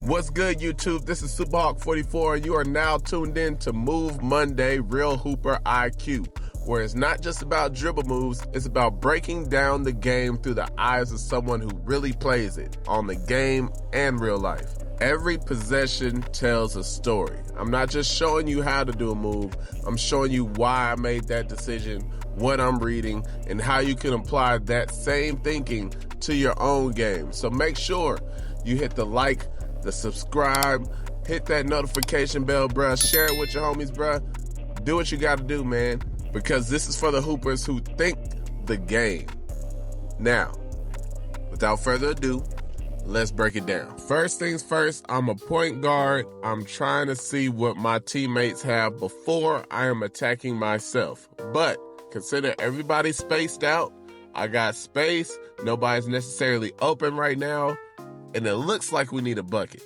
What's good, YouTube? This is Superhawk44, and you are now tuned in to Move Monday Real Hooper IQ, where it's not just about dribble moves, it's about breaking down the game through the eyes of someone who really plays it on the game and real life. Every possession tells a story. I'm not just showing you how to do a move, I'm showing you why I made that decision, what I'm reading, and how you can apply that same thinking to your own game. So make sure you hit the like, the subscribe, hit that notification bell, bruh. Share it with your homies, bruh. Do what you gotta do, man, because this is for the hoopers who think the game. Now, without further ado, let's break it down. First things first, I'm a point guard. I'm trying to see what my teammates have before I am attacking myself. But consider everybody spaced out. I got space. Nobody's necessarily open right now. And it looks like we need a bucket.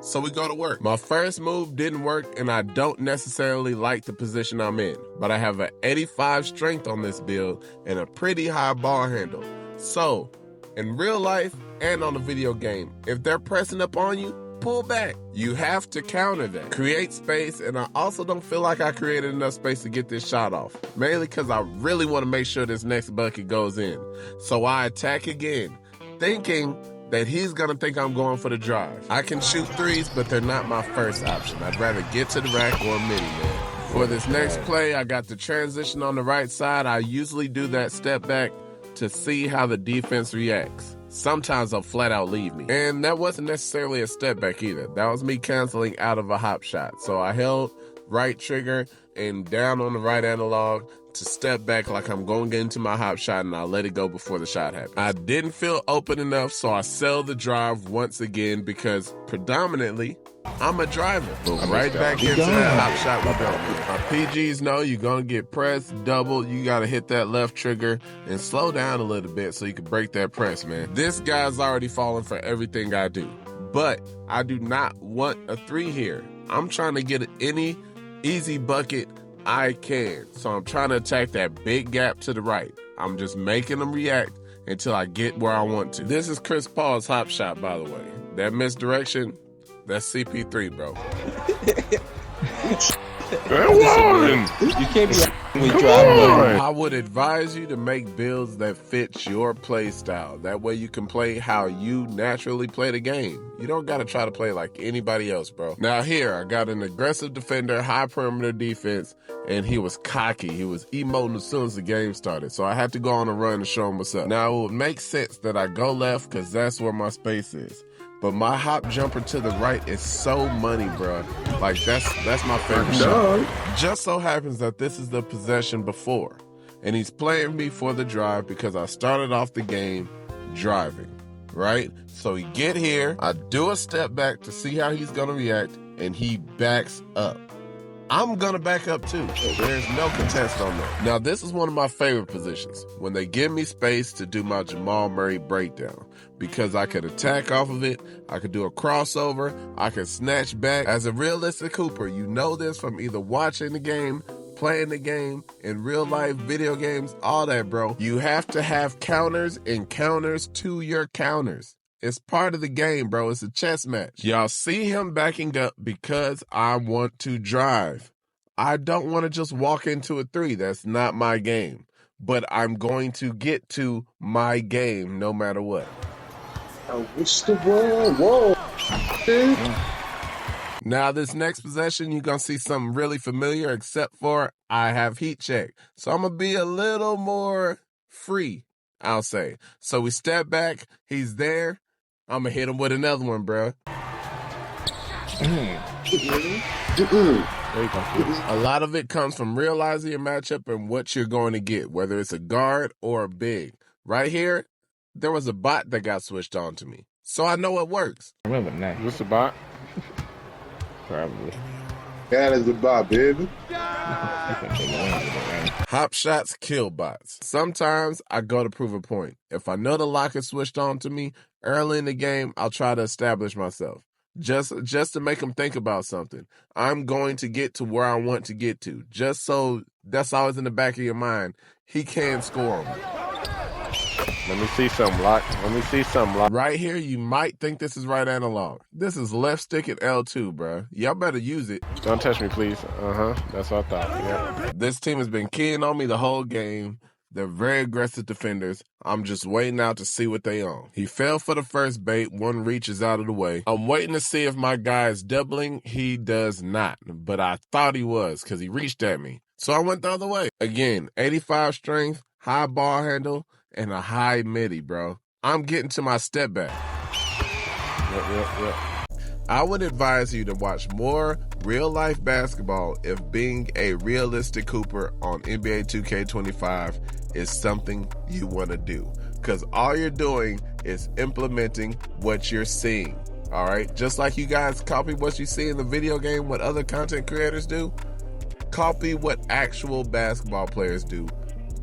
So we go to work. My first move didn't work, and I don't necessarily like the position I'm in. But I have an 85 strength on this build and a pretty high ball handle. So, in real life and on a video game, if they're pressing up on you, pull back. You have to counter that. Create space, and I also don't feel like I created enough space to get this shot off. Mainly because I really want to make sure this next bucket goes in. So I attack again, thinking that he's gonna think I'm going for the drive. I can shoot threes, but they're not my first option. I'd rather get to the rack or midi, man. For this next play, I got the transition on the right side. I usually do that step back to see how the defense reacts. Sometimes they'll flat out leave me. And that wasn't necessarily a step back either. That was me canceling out of a hop shot. So I held right trigger and down on the right analog to step back like I'm going to get into my hop shot, and I let it go before the shot happened. I didn't feel open enough, so I sell the drive once again because predominantly I'm a driver. Right back into that hop shot we don't. My PGs know you're going to get pressed, double. You got to hit that left trigger and slow down a little bit so you can break that press, man. This guy's already falling for everything I do, but I do not want a three here. I'm trying to get any easy bucket I can. So I'm trying to attack that big gap to the right. I'm just making them react until I get where I want to. This is Chris Paul's hop shot, by the way. That misdirection, that's CP3, bro. You can't be with driving. I would advise you to make builds that fit your play style. That way you can play how you naturally play the game. You don't got to try to play like anybody else, bro. Now here, I got an aggressive defender, high perimeter defense, and he was cocky. He was emoting as soon as the game started. So I had to go on a run to show him what's up. Now it would make sense that I go left because that's where my space is. But my hop jumper to the right is so money, bro. Like, that's my favorite shot. Just so happens that this is the possession before. And he's playing me for the drive because I started off the game driving, right? So we get here, I do a step back to see how he's going to react, and he backs up. I'm going to back up too. There's no contest on that. Now, this is one of my favorite positions, when they give me space to do my Jamal Murray breakdown, because I could attack off of it, I could do a crossover, I could snatch back. As a realistic hooper, you know this from either watching the game, playing the game, in real life, video games, all that, bro. You have to have counters and counters to your counters. It's part of the game, bro. It's a chess match. Y'all see him backing up because I want to drive. I don't want to just walk into a three. That's not my game. But I'm going to get to my game no matter what. I wish the world was. Now, this next possession, you're going to see something really familiar, except for I have heat check. So I'm going to be a little more free, I'll say. So we step back. He's there. I'm going to hit him with another one, bro. A lot of it comes from realizing your matchup and what you're going to get, whether it's a guard or a big. Right here, there was a bot that got switched on to me. So I know it works. I remember that. What's the bot? Probably. That is the bot, baby. Hop shots kill bots. Sometimes I go to prove a point. If I know the lock is switched on to me early in the game, I'll try to establish myself. Just to make them think about something. I'm going to get to where I want to get to. Just so that's always in the back of your mind. He can score on me. Let me see some lock. Let me see some lock. Right here, you might think this is right analog. This is left stick at L2, bro. Y'all better use it. Don't touch me, please. That's what I thought. Yeah. This team has been keying on me the whole game. They're very aggressive defenders. I'm just waiting out to see what they on. He fell for the first bait. One reach is out of the way. I'm waiting to see if my guy is doubling. He does not, but I thought he was because he reached at me. So I went the other way. Again, 85 strength, high ball handle, and a high midi, bro. I'm getting to my step back. Yep. I would advise you to watch more real-life basketball if being a realistic hooper on NBA 2K25 is something you want to do. Because all you're doing is implementing what you're seeing, all right? Just like you guys copy what you see in the video game, what other content creators do, copy what actual basketball players do.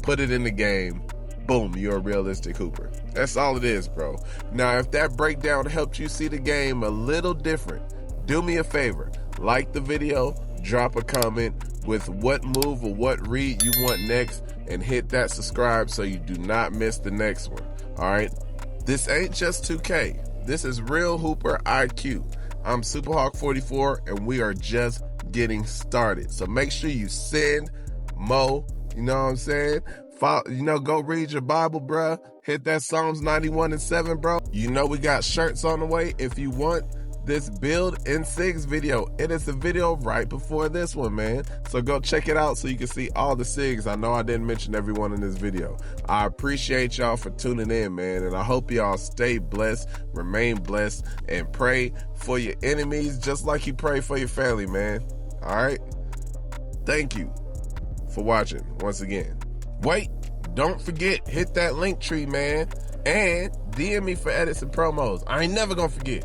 Put it in the game. Boom, you're a realistic hooper. That's all it is, bro. Now, if that breakdown helped you see the game a little different, do me a favor. Like the video, drop a comment with what move or what read you want next, and hit that subscribe so you do not miss the next one, all right? This ain't just 2K. This is Real Hooper IQ. I'm Superhawk44, and we are just getting started. So make sure you send Mo, you know what I'm saying? Go read your Bible, bruh. Hit that Psalms 91:7, bro. You know we got shirts on the way. If you want this build in SIGs video, it is the video right before this one, man. So go check it out so you can see all the SIGs. I know I didn't mention everyone in this video. I appreciate y'all for tuning in, man. And I hope y'all stay blessed, remain blessed, and pray for your enemies just like you pray for your family, man. All right? Thank you for watching once again. Wait, don't forget, hit that link tree, man. And DM me for edits and promos. I ain't never gonna forget.